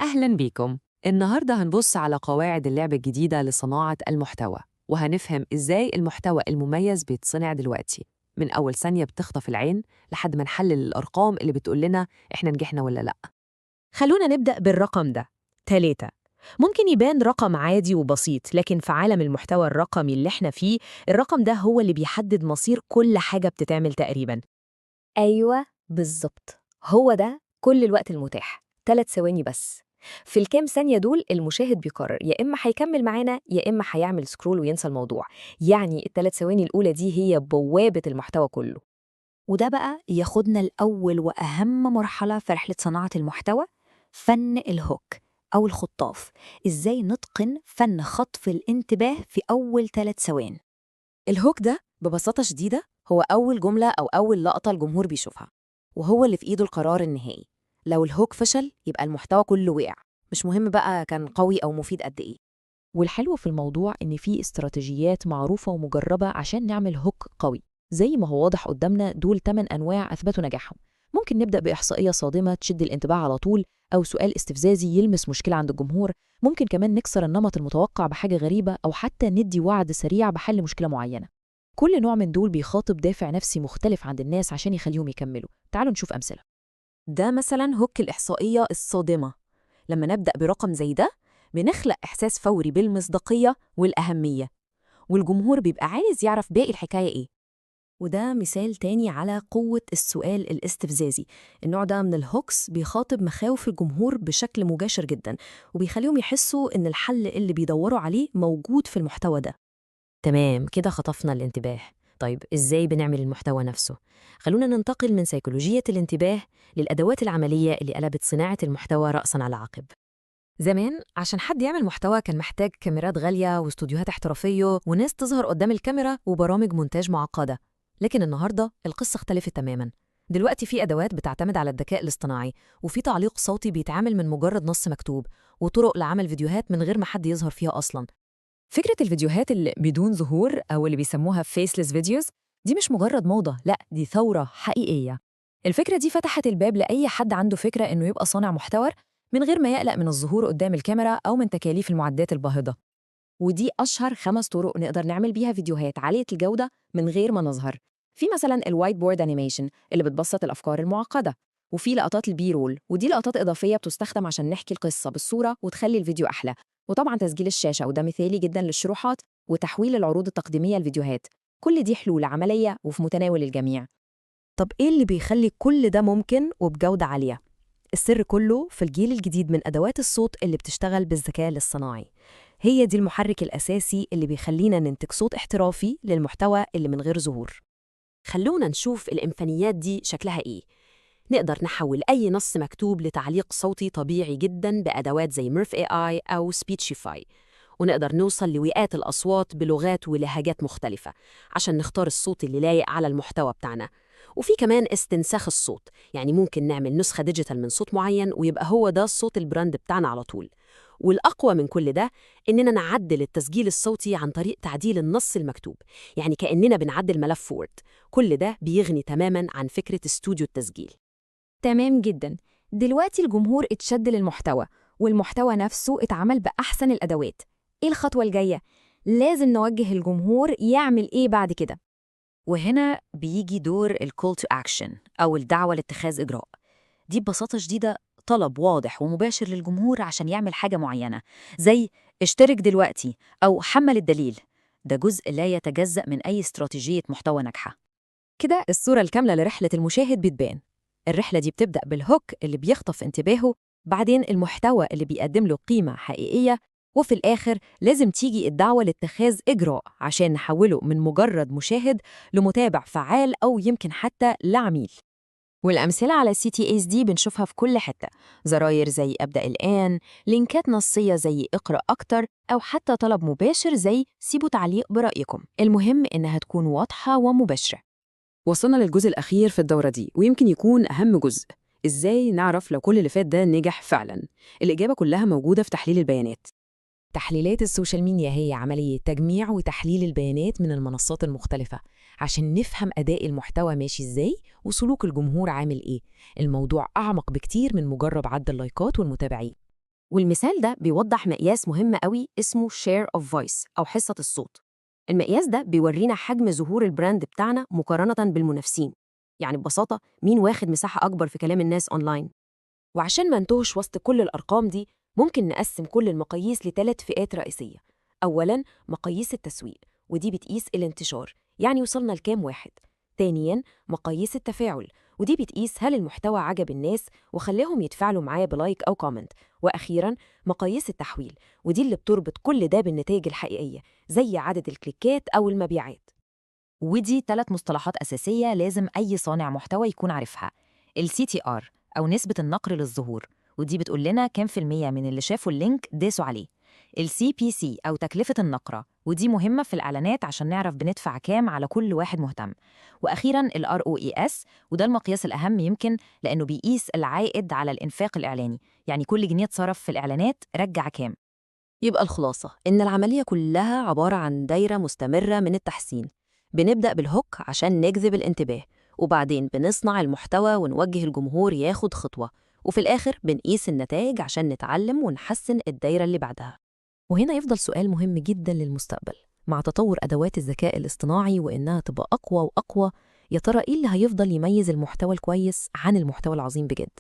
أهلاً بيكم. النهاردة هنبص على قواعد اللعبة الجديدة لصناعة المحتوى، وهنفهم إزاي المحتوى المميز بيتصنع دلوقتي، من أول ثانية بتخطف العين لحد ما نحلل الأرقام اللي بتقول لنا إحنا نجحنا ولا لأ. خلونا نبدأ بالرقم ده 3. ممكن يبان رقم عادي وبسيط، لكن في عالم المحتوى الرقمي اللي احنا فيه الرقم ده هو اللي بيحدد مصير كل حاجة بتتعمل تقريباً. أيوة، بالظبط. هو ده كل الوقت المتاح 3 ثواني بس. في الكام ثانية دول المشاهد بيقرر يا إما هيكمل معانا يا إما هيعمل سكرول وينسى الموضوع. يعني ال3 ثواني الأولى دي هي بوابة المحتوى كله. وده بقى ياخدنا لأول وأهم مرحلة في رحلة صناعة المحتوى، فن الهوك أو الخطاف. إزاي نتقن فن خطف الانتباه في أول 3 ثواني؟ الهوك ده ببساطة شديدة هو أول جملة أو أول لقطة الجمهور بيشوفها، وهو اللي في إيده القرار النهائي. لو الهوك فشل يبقى المحتوى كله وقع، مش مهم بقى كان قوي أو مفيد قد إيه. والحلو في الموضوع إن في استراتيجيات معروفة ومجربة عشان نعمل هوك قوي، زي ما هو واضح قدامنا دول 8 أنواع أثبتوا نجاحهم. ممكن نبدأ بإحصائية صادمة تشد الانتباه على طول، أو سؤال استفزازي يلمس مشكلة عند الجمهور. ممكن كمان نكسر النمط المتوقع بحاجة غريبة، أو حتى ندي وعد سريع بحل مشكلة معينة. كل نوع من دول بيخاطب دافع نفسي مختلف عند الناس عشان يخليهم يكملوا. تعالوا نشوف أمثلة. ده مثلا هوك الإحصائية الصادمة. لما نبدأ برقم زي ده بنخلق إحساس فوري بالمصداقية والأهمية، والجمهور بيبقى عايز يعرف باقي الحكاية إيه. وده مثال تاني على قوة السؤال الاستفزازي. النوع ده من الهوكس بيخاطب مخاوف الجمهور بشكل مباشر جدا، وبيخليهم يحسوا إن الحل اللي بيدوروا عليه موجود في المحتوى ده. تمام كده، خطفنا الانتباه. طيب إزاي بنعمل المحتوى نفسه؟ خلونا ننتقل من سيكولوجية الانتباه للأدوات العملية اللي قلبت صناعة المحتوى رأساً على عقب. زمان عشان حد يعمل محتوى كان محتاج كاميرات غالية واستوديوهات احترافية وناس تظهر قدام الكاميرا وبرامج مونتاج معقدة. لكن النهاردة القصة اختلفت تماماً. دلوقتي في أدوات بتعتمد على الذكاء الاصطناعي، وفي تعليق صوتي بيتعامل من مجرد نص مكتوب، وطرق لعمل فيديوهات من غير ما حد يظهر فيها أصلاً. فكرة الفيديوهات اللي بدون ظهور أو اللي بيسموها faceless videos دي مش مجرد موضة، لأ دي ثورة حقيقية. الفكرة دي فتحت الباب لأي حد عنده فكرة إنه يبقى صانع محتوى من غير ما يقلق من الظهور قدام الكاميرا أو من تكاليف المعدات الباهظة. ودي أشهر 5 طرق نقدر نعمل بيها فيديوهات عالية الجودة من غير ما نظهر. في مثلا الوايت بورد انيميشن اللي بتبسط الأفكار المعقدة، وفي لقطات البي رول، ودي لقطات إضافية بتستخدم عشان نحكي القصة بالصورة وتخلي الفيديو أحلى. وطبعا تسجيل الشاشة، وده مثالي جدا للشروحات وتحويل العروض التقديمية لفيديوهات. كل دي حلول عملية وفي متناول الجميع. طب إيه اللي بيخلي كل ده ممكن وبجودة عالية؟ السر كله في الجيل الجديد من أدوات الصوت اللي بتشتغل بالذكاء الاصطناعي. هي دي المحرك الأساسي اللي بيخلينا ننتج صوت احترافي للمحتوى اللي من غير ظهور. خلونا نشوف الإمكانيات دي شكلها إيه. نقدر نحول أي نص مكتوب لتعليق صوتي طبيعي جداً بأدوات زي ميرف AI أو سبيتشيفاي، ونقدر نوصل لوئات الأصوات بلغات ولهجات مختلفة عشان نختار الصوت اللي لايق على المحتوى بتاعنا. وفي كمان استنساخ الصوت، يعني ممكن نعمل نسخة ديجيتال من صوت معين ويبقى هو ده الصوت البراند بتاعنا على طول. والأقوى من كل ده إننا نعدل التسجيل الصوتي عن طريق تعديل النص المكتوب، يعني كأننا بنعدل ملف وورد. كل ده بيغني تماماً عن فكرة استوديو التسجيل. تمام جدا. دلوقتي الجمهور اتشد للمحتوى، والمحتوى نفسه اتعمل بأحسن الأدوات. إيه الخطوة الجاية؟ لازم نوجه الجمهور يعمل إيه بعد كده؟ وهنا بيجي دور الكول تو أكشن أو الدعوة لاتخاذ إجراء. دي ببساطة شديدة طلب واضح ومباشر للجمهور عشان يعمل حاجة معينة، زي اشترك دلوقتي أو حمل الدليل. ده جزء لا يتجزأ من أي استراتيجية محتوى ناجحة. كده الصورة الكاملة لرحلة المشاهد بتبان. الرحلة دي بتبدأ بالهوك اللي بيخطف انتباهه، بعدين المحتوى اللي بيقدم له قيمة حقيقية، وفي الآخر لازم تيجي الدعوة لاتخاذ إجراء عشان نحوله من مجرد مشاهد لمتابع فعال أو يمكن حتى لعميل. والأمثلة على CTAs دي بنشوفها في كل حتة، زراير زي أبدأ الآن، لينكات نصية زي اقرأ أكتر، أو حتى طلب مباشر زي سيبوا تعليق برأيكم. المهم إنها تكون واضحة ومباشرة. وصلنا للجزء الأخير في الدورة دي، ويمكن يكون أهم جزء. إزاي نعرف لو كل اللي فات ده نجح فعلاً؟ الإجابة كلها موجودة في تحليل البيانات. تحليلات السوشيال ميديا هي عملية تجميع وتحليل البيانات من المنصات المختلفة عشان نفهم أداء المحتوى ماشي إزاي وسلوك الجمهور عامل إيه. الموضوع أعمق بكتير من مجرد عد اللايكات والمتابعين. والمثال ده بيوضح مقياس مهم قوي اسمه share of voice أو حصة الصوت. المقياس ده بيورينا حجم ظهور البراند بتاعنا مقارنة بالمنافسين، يعني ببساطة مين واخد مساحة أكبر في كلام الناس أونلاين. وعشان ما نتوهش وسط كل الأرقام دي، ممكن نقسم كل المقاييس لثلاث فئات رئيسية. أولاً، مقاييس التسويق، ودي بتقيس الانتشار، يعني وصلنا لكام واحد. ثانياً، مقاييس التفاعل، ودي بتقيس هل المحتوى عجب الناس وخلاهم يتفاعلوا معاه بلايك أو كومنت. وأخيراً، مقاييس التحويل، ودي اللي بتربط كل ده بالنتائج الحقيقية زي عدد الكليكات أو المبيعات. ودي 3 مصطلحات أساسية لازم أي صانع محتوى يكون عارفها. ال CTR أو نسبة النقر للظهور، ودي بتقول لنا كام في المية من اللي شافوا اللينك داسوا عليه. ال CPC أو تكلفة النقرة، ودي مهمة في الإعلانات عشان نعرف بندفع كام على كل واحد مهتم. وأخيراً ال ROES، وده المقياس الأهم يمكن لأنه بيقيس العائد على الإنفاق الإعلاني، يعني كل جنيه اتصرف في الإعلانات رجع كام. يبقى الخلاصة إن العملية كلها عبارة عن دايرة مستمرة من التحسين. بنبدأ بالهوك عشان نجذب الانتباه، وبعدين بنصنع المحتوى ونوجه الجمهور ياخد خطوة، وفي الآخر بنقيس النتائج عشان نتعلم ونحسن الدايرة اللي بعدها. وهنا يفضل سؤال مهم جدا للمستقبل. مع تطور أدوات الذكاء الاصطناعي وإنها تبقى أقوى وأقوى، يا ترى إيه اللي هيفضل يميز المحتوى الكويس عن المحتوى العظيم بجد؟